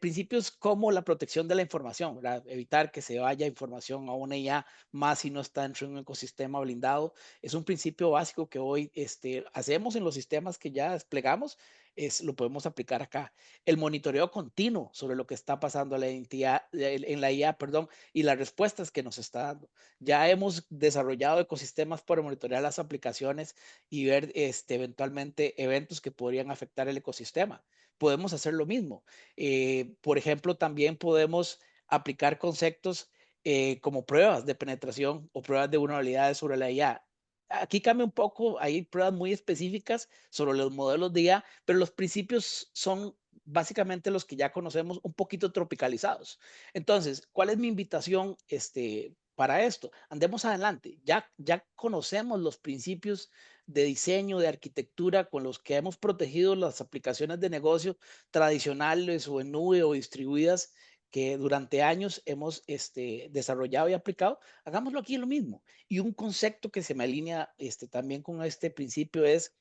Principios como la protección de la información, ¿verdad? Evitar que se vaya información a una IA más si no está dentro de un ecosistema blindado. Es un principio básico que hoy hacemos en los sistemas que ya desplegamos, lo podemos aplicar acá. El monitoreo continuo sobre lo que está pasando en la IA, perdón, y las respuestas que nos está dando. Ya hemos desarrollado ecosistemas para monitorear las aplicaciones y ver eventualmente eventos que podrían afectar el ecosistema. Podemos hacer lo mismo. Por ejemplo, también podemos aplicar conceptos como pruebas de penetración o pruebas de vulnerabilidades sobre la IA. Aquí cambia un poco, hay pruebas muy específicas sobre los modelos de IA, pero los principios son básicamente los que ya conocemos, un poquito tropicalizados. Entonces, ¿cuál es mi invitación para esto? Andemos adelante. Ya conocemos los principios de diseño, de arquitectura con los que hemos protegido las aplicaciones de negocio tradicionales o en nube o distribuidas que durante años hemos desarrollado y aplicado. Hagámoslo aquí lo mismo. Y un concepto que se me alinea también con este principio es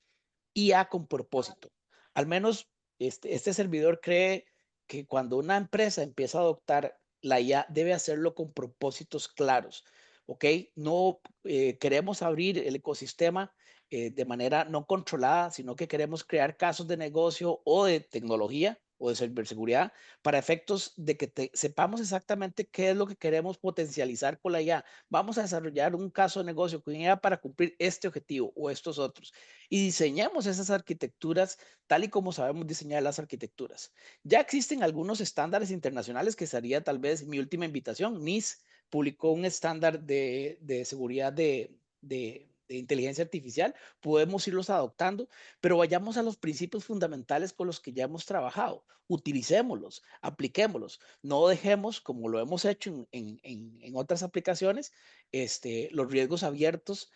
IA con propósito. Al menos este servidor cree que cuando una empresa empieza a adoptar la IA, debe hacerlo con propósitos claros. ¿Ok? No queremos abrir el ecosistema de manera no controlada, sino que queremos crear casos de negocio o de tecnología o de ciberseguridad para efectos de que sepamos exactamente qué es lo que queremos potencializar con la IA. Vamos a desarrollar un caso de negocio con IA para cumplir este objetivo o estos otros y diseñemos esas arquitecturas tal y como sabemos diseñar las arquitecturas. Ya existen algunos estándares internacionales que sería tal vez mi última invitación. NIST publicó un estándar de seguridad de inteligencia artificial, podemos irlos adoptando, pero vayamos a los principios fundamentales con los que ya hemos trabajado, utilicémoslos, apliquémoslos, no dejemos, como lo hemos hecho en otras aplicaciones, los riesgos abiertos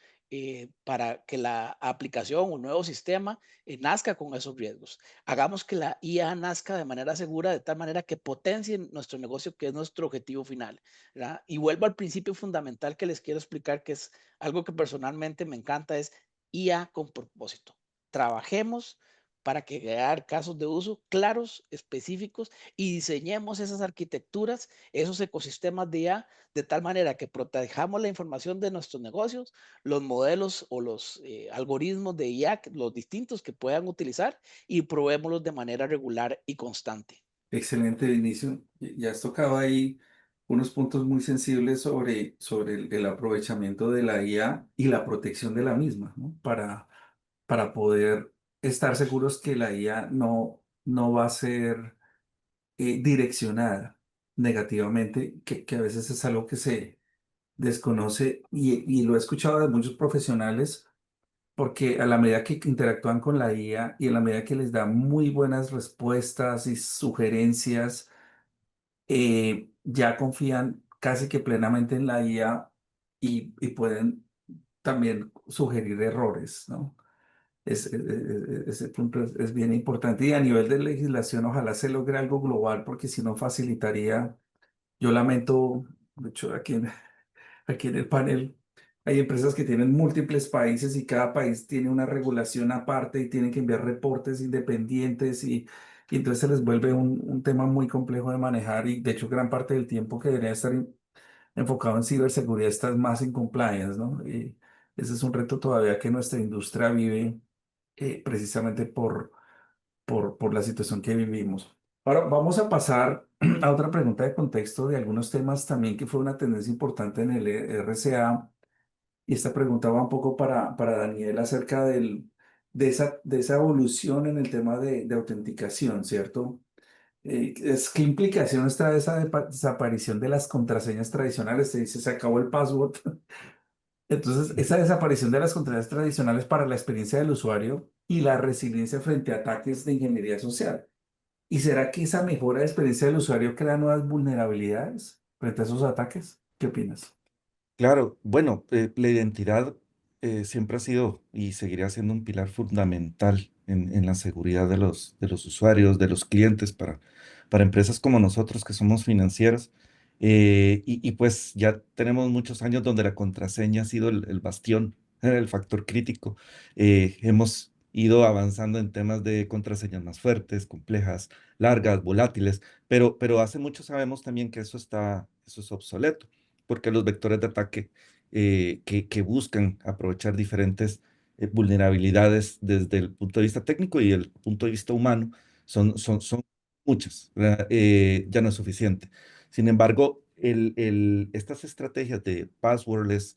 para que la aplicación o nuevo sistema nazca con esos riesgos. Hagamos que la IA nazca de manera segura, de tal manera que potencie nuestro negocio, que es nuestro objetivo final, ¿verdad? Y vuelvo al principio fundamental que les quiero explicar, que es algo que personalmente me encanta, es IA con propósito. Trabajemos para crear casos de uso claros, específicos y diseñemos esas arquitecturas, esos ecosistemas de IA, de tal manera que protejamos la información de nuestros negocios, los modelos o los algoritmos de IA, los distintos que puedan utilizar y probémoslos de manera regular y constante. Excelente, Vinicio. Ya has tocado ahí unos puntos muy sensibles sobre el aprovechamiento de la IA y la protección de la misma, ¿no? Para poder estar seguros que la IA no va a ser direccionada negativamente, que a veces es algo que se desconoce y lo he escuchado de muchos profesionales, porque a la medida que interactúan con la IA y a la medida que les da muy buenas respuestas y sugerencias, ya confían casi que plenamente en la IA y pueden también sugerir errores, ¿no? Ese punto es bien importante. Y a nivel de legislación, ojalá se logre algo global, porque si no facilitaría, yo lamento, de hecho, aquí en el panel hay empresas que tienen múltiples países y cada país tiene una regulación aparte y tienen que enviar reportes independientes y entonces se les vuelve un tema muy complejo de manejar y de hecho gran parte del tiempo que debería estar enfocado en ciberseguridad está más en compliance, ¿no? Y ese es un reto todavía que nuestra industria vive precisamente por la situación que vivimos. Ahora vamos a pasar a otra pregunta de contexto de algunos temas también que fue una tendencia importante en el RCA. Y esta pregunta va un poco para Daniel acerca de esa evolución en el tema de autenticación, ¿cierto? ¿Qué implicaciones trae esa desaparición de las contraseñas tradicionales? Se dice, se acabó el password. Entonces, esa desaparición de las contraseñas tradicionales para la experiencia del usuario y la resiliencia frente a ataques de ingeniería social. ¿Y será que esa mejora de experiencia del usuario crea nuevas vulnerabilidades frente a esos ataques? ¿Qué opinas? Claro, bueno, la identidad siempre ha sido y seguirá siendo un pilar fundamental en la seguridad de los usuarios, de los clientes para empresas como nosotros que somos financieras. Y pues ya tenemos muchos años donde la contraseña ha sido el bastión, el factor crítico. Hemos ido avanzando en temas de contraseñas más fuertes, complejas, largas, volátiles, pero hace mucho sabemos también que eso es obsoleto porque los vectores de ataque que buscan aprovechar diferentes vulnerabilidades desde el punto de vista técnico y el punto de vista humano son muchas, ¿verdad? Ya no es suficiente. Sin embargo, estas estrategias de passwordless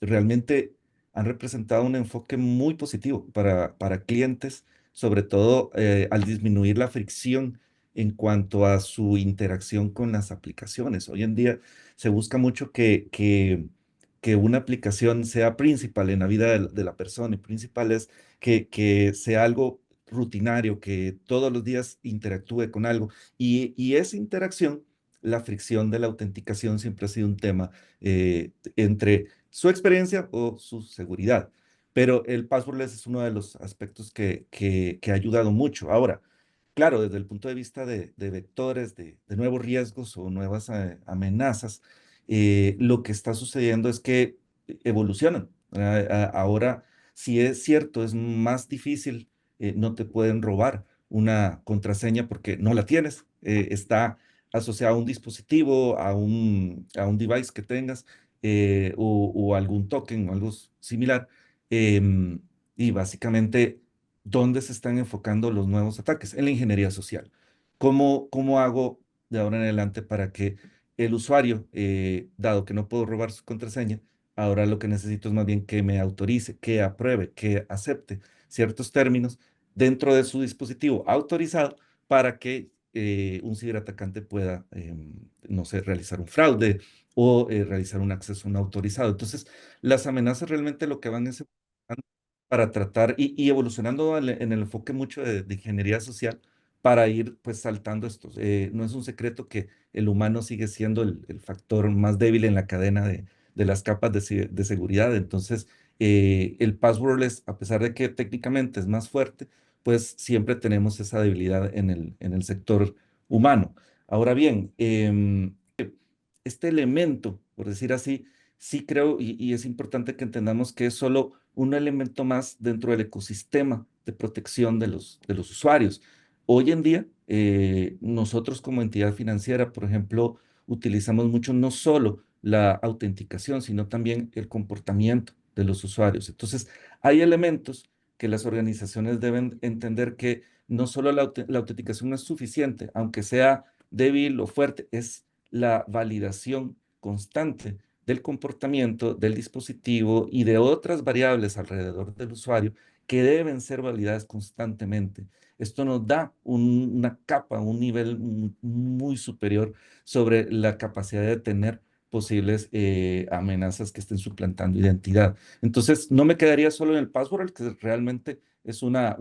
realmente han representado un enfoque muy positivo para clientes, sobre todo al disminuir la fricción en cuanto a su interacción con las aplicaciones. Hoy en día se busca mucho que una aplicación sea principal en la vida de la persona y principal es que sea algo rutinario, que todos los días interactúe con algo. Y esa interacción, la fricción de la autenticación siempre ha sido un tema entre su experiencia o su seguridad. Pero el passwordless es uno de los aspectos que ha ayudado mucho. Ahora, claro, desde el punto de vista de vectores, de nuevos riesgos o nuevas amenazas, lo que está sucediendo es que evolucionan. Ahora, si es cierto, es más difícil, no te pueden robar una contraseña porque no la tienes, está asociada a un dispositivo, a un device que tengas o algún token o algo similar. em, y básicamente dónde se están enfocando los nuevos ataques, en la ingeniería social. ¿Cómo hago de ahora en adelante para que el usuario, dado que no puedo robar su contraseña, ahora lo que necesito es más bien que me autorice, que apruebe, que acepte ciertos términos dentro de su dispositivo autorizado para que un ciberatacante pueda, no sé, realizar un fraude o realizar un acceso no autorizado? Entonces, las amenazas realmente lo que van es para tratar y evolucionando en el enfoque mucho de ingeniería social para ir pues saltando estos. No es un secreto que el humano sigue siendo el factor más débil en la cadena de las capas de seguridad. Entonces, el passwordless, a pesar de que técnicamente es más fuerte, pues siempre tenemos esa debilidad en el sector humano. Ahora bien, este elemento, por decir así, sí creo y es importante que entendamos que es solo un elemento más dentro del ecosistema de protección de los usuarios. Hoy en día, nosotros como entidad financiera, por ejemplo, utilizamos mucho no solo la autenticación, sino también el comportamiento de los usuarios. Entonces, hay elementos que las organizaciones deben entender que no solo la autenticación no es suficiente, aunque sea débil o fuerte, es la validación constante del comportamiento del dispositivo y de otras variables alrededor del usuario que deben ser validadas constantemente. Esto nos da una capa, un nivel muy superior sobre la capacidad de tener posibles amenazas que estén suplantando identidad. Entonces, no me quedaría solo en el password, que realmente es una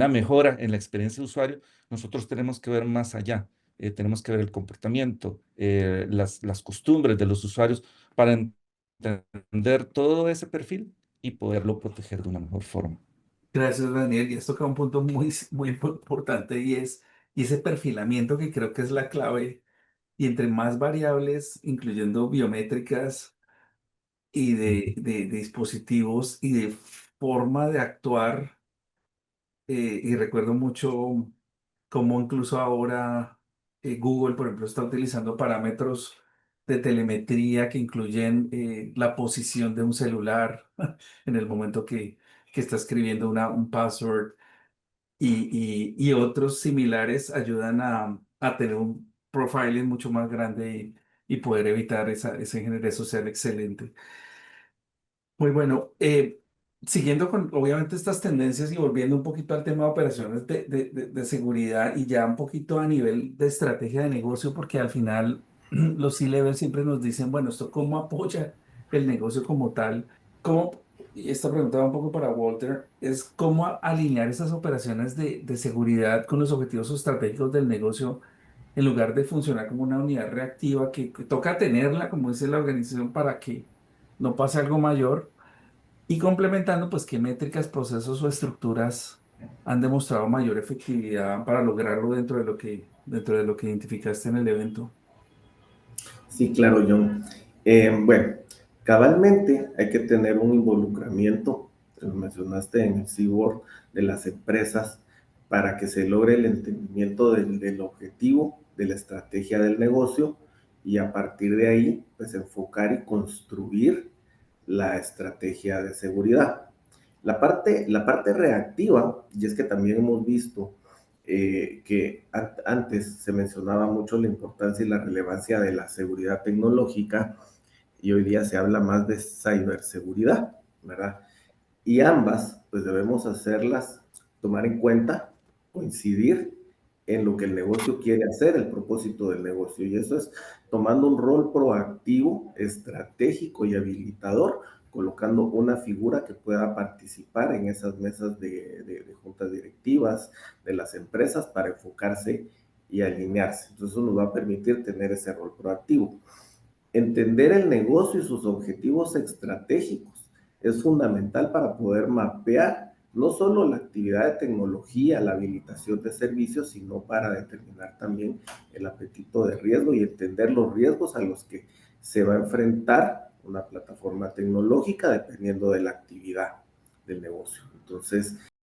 mejora en la experiencia de usuario. Nosotros tenemos que ver más allá, tenemos que ver el comportamiento, las costumbres de los usuarios para entender todo ese perfil y poderlo proteger de una mejor forma. Gracias, Daniel. Y esto toca un punto muy importante y ese perfilamiento que creo que es la clave. Y entre más variables, incluyendo biométricas y de dispositivos y de forma de actuar, y recuerdo mucho cómo incluso ahora Google, por ejemplo, está utilizando parámetros de telemetría que incluyen la posición de un celular en el momento que está escribiendo un password y otros similares ayudan a tener un profiling mucho más grande y poder evitar esa ingeniería social excelente. Muy bueno. Siguiendo con, obviamente, estas tendencias y volviendo un poquito al tema de operaciones de seguridad y ya un poquito a nivel de estrategia de negocio, porque al final los C-Level siempre nos dicen, bueno, ¿esto cómo apoya el negocio como tal? ¿Cómo, y esta pregunta va un poco para Walter, es cómo alinear esas operaciones de seguridad con los objetivos estratégicos del negocio en lugar de funcionar como una unidad reactiva que toca tenerla, como dice la organización, para que no pase algo mayor? Y complementando, pues, qué métricas, procesos o estructuras han demostrado mayor efectividad para lograrlo dentro de lo que identificaste en el evento. Sí, claro, John. Bueno, cabalmente hay que tener un involucramiento, lo mencionaste en el C-Board, de las empresas para que se logre el entendimiento del objetivo, de la estrategia del negocio y a partir de ahí, pues enfocar y construir la estrategia de seguridad. La parte reactiva, y es que también hemos visto que antes se mencionaba mucho la importancia y la relevancia de la seguridad tecnológica y hoy día se habla más de ciberseguridad, ¿verdad? Y ambas, pues debemos hacerlas, tomar en cuenta, coincidir en lo que el negocio quiere hacer, el propósito del negocio. Y eso es tomando un rol proactivo, estratégico y habilitador, colocando una figura que pueda participar en esas mesas de juntas directivas de las empresas para enfocarse y alinearse. Entonces eso nos va a permitir tener ese rol proactivo. Entender el negocio y sus objetivos estratégicos es fundamental para poder mapear no solo la actividad de tecnología, la habilitación de servicios, sino para determinar también el apetito de riesgo y entender los riesgos a los que se va a enfrentar una plataforma tecnológica dependiendo de la actividad del negocio. Entonces,